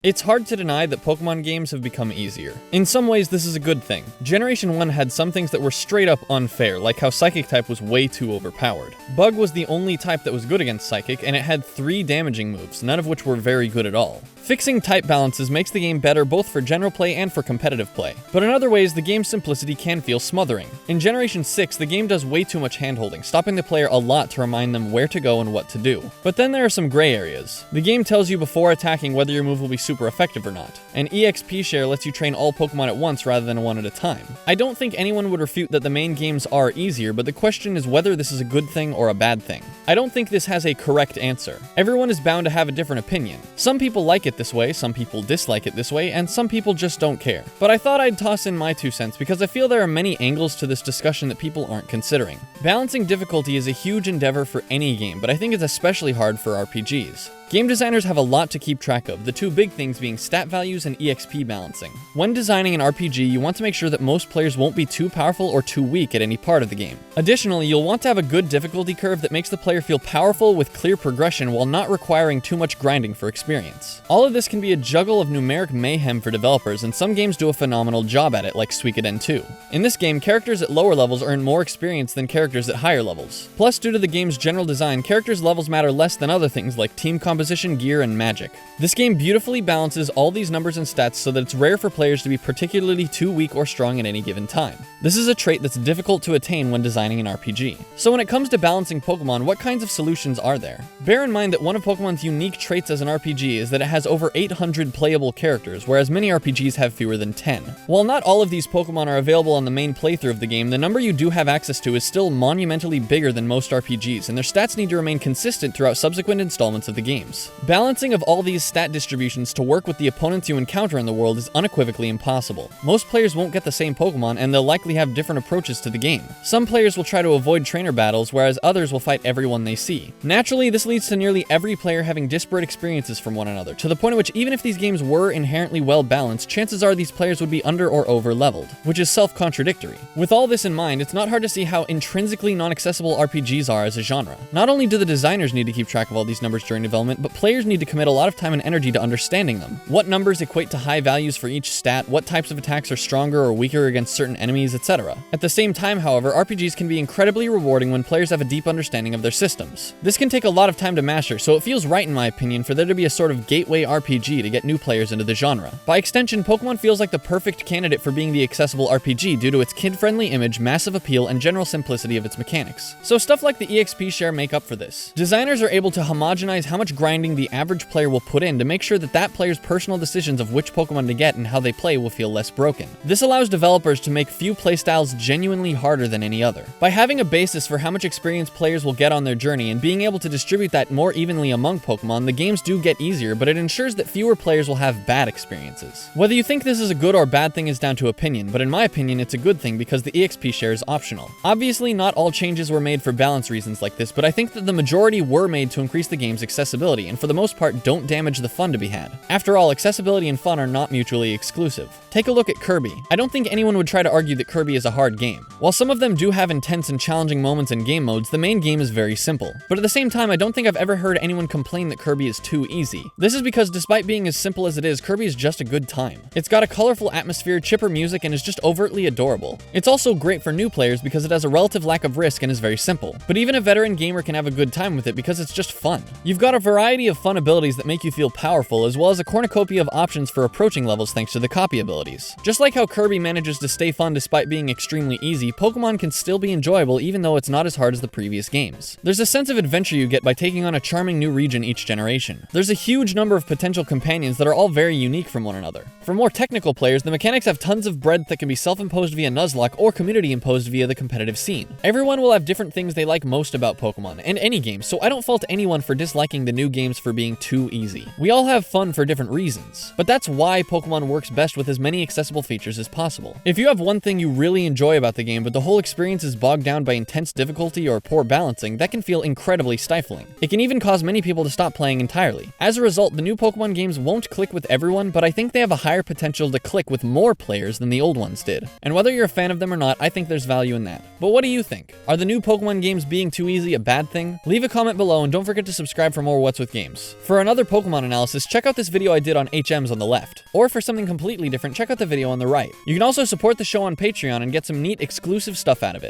It's hard to deny that Pokemon games have become easier. In some ways, this is a good thing. Generation 1 had some things that were straight up unfair, like how Psychic type was way too overpowered. Bug was the only type that was good against Psychic, and it had 3 damaging moves, none of which were very good at all. Fixing type balances makes the game better both for general play and for competitive play. But in other ways, the game's simplicity can feel smothering. In Generation 6, the game does way too much handholding, stopping the player a lot to remind them where to go and what to do. But then there are some gray areas. The game tells you before attacking whether your move will be super effective or not. And EXP share lets you train all Pokemon at once rather than one at a time. I don't think anyone would refute that the main games are easier, but the question is whether this is a good thing or a bad thing. I don't think this has a correct answer. Everyone is bound to have a different opinion. Some people like it this way, some people dislike it this way, and some people just don't care. But I thought I'd toss in my 2 cents because I feel there are many angles to this discussion that people aren't considering. Balancing difficulty is a huge endeavor for any game, but I think it's especially hard for RPGs. Game designers have a lot to keep track of, the 2 big things being stat values and EXP balancing. When designing an RPG, you want to make sure that most players won't be too powerful or too weak at any part of the game. Additionally, you'll want to have a good difficulty curve that makes the player feel powerful with clear progression while not requiring too much grinding for experience. All of this can be a juggle of numeric mayhem for developers, and some games do a phenomenal job at it, like Suikoden 2. In this game, characters at lower levels earn more experience than characters at higher levels. Plus, due to the game's general design, characters' levels matter less than other things like team composition, gear, and magic. This game beautifully balances all these numbers and stats so that it's rare for players to be particularly too weak or strong at any given time. This is a trait that's difficult to attain when designing an RPG. So when it comes to balancing Pokemon, what kinds of solutions are there? Bear in mind that one of Pokemon's unique traits as an RPG is that it has over 800 playable characters, whereas many RPGs have fewer than 10. While not all of these Pokemon are available on the main playthrough of the game, the number you do have access to is still monumentally bigger than most RPGs, and their stats need to remain consistent throughout subsequent installments of the games. Balancing of all these stat distributions to work with the opponents you encounter in the world is unequivocally impossible. Most players won't get the same Pokemon, and they'll likely have different approaches to the game. Some players will try to avoid trainer battles, whereas others will fight everyone they see. Naturally, this leads to nearly every player having disparate experiences from one another, to the point at which even if these games were inherently well balanced, chances are these players would be under or over leveled, which is self-contradictory. With all this in mind, it's not hard to see how intrinsically non-accessible RPGs are as a genre. Not only do the designers need to keep track of all these numbers during development, but players need to commit a lot of time and energy to understanding them. What numbers equate to high values for each stat, what types of attacks are stronger or weaker against certain enemies, etc. At the same time, however, RPGs can be incredibly rewarding when players have a deep understanding of their systems. This can take a lot of time to master, so it feels right in my opinion for there to be a sort of gateway RPG to get new players into the genre. By extension, Pokemon feels like the perfect candidate for being the accessible RPG due to its kid-friendly image, massive appeal, and general simplicity of its mechanics. So stuff like the EXP share make up for this. Designers are able to homogenize how much grinding the average player will put in to make sure that that player's personal decisions of which Pokemon to get and how they play will feel less broken. This allows developers to make few playstyles genuinely harder than any other. By having a basis for how much experience players will get on their journey and being able to distribute that more evenly among Pokemon, the games do get easier, but it ensures that fewer players will have bad experiences. Whether you think this is a good or bad thing is down to opinion, but in my opinion it's a good thing because the EXP share is optional. Obviously, not all changes were made for balance reasons like this, but I think that the majority were made to increase the game's accessibility, and for the most part don't damage the fun to be had. After all, accessibility and fun are not mutually exclusive. Take a look at Kirby. I don't think anyone would try to argue that Kirby is a hard game. While some of them do have intense and challenging moments and game modes, the main game is very simple. But at the same time, I don't think I've ever heard anyone complain that Kirby is too easy. This is because despite being as simple as it is, Kirby is just a good time. It's got a colorful atmosphere, chipper music, and is just overtly adorable. It's also great for new players because it has a relative lack of risk and is very simple. But even a veteran gamer can have a good time with it because it's just fun. You've got a variety of fun abilities that make you feel powerful, as well as a cornucopia of options for approaching levels thanks to the copy abilities. Just like how Kirby manages to stay fun despite being extremely easy, Pokemon can still be enjoyable even though it's not as hard as the previous games. There's a sense of adventure you get by taking on a charming new region each generation. There's a huge number of potential companions that are all very unique from one another. For more technical players, the mechanics have tons of breadth that can be self-imposed via Nuzlocke or community imposed via the competitive scene. Everyone will have different things they like most about Pokemon, and any game, so I don't fault anyone for disliking the new games for being too easy. We all have fun for different reasons, but that's why Pokemon works best with as many accessible features as possible. If you have one thing you really enjoy about the game, but the whole experience is bogged down by intense difficulty or poor balancing, that can feel incredibly stifling. It can even cause many people to stop playing entirely. As a result, the new Pokemon games won't click with everyone, but I think they have a higher potential to click with more players than the old ones did. And whether you're a fan of them or not, I think there's value in that. But what do you think? Are the new Pokemon games being too easy a bad thing? Leave a comment below and don't forget to subscribe for more What's with games. For another Pokemon analysis, check out this video I did on HMs on the left. Or for something completely different, check out the video on the right. You can also support the show on Patreon and get some neat exclusive stuff out of it.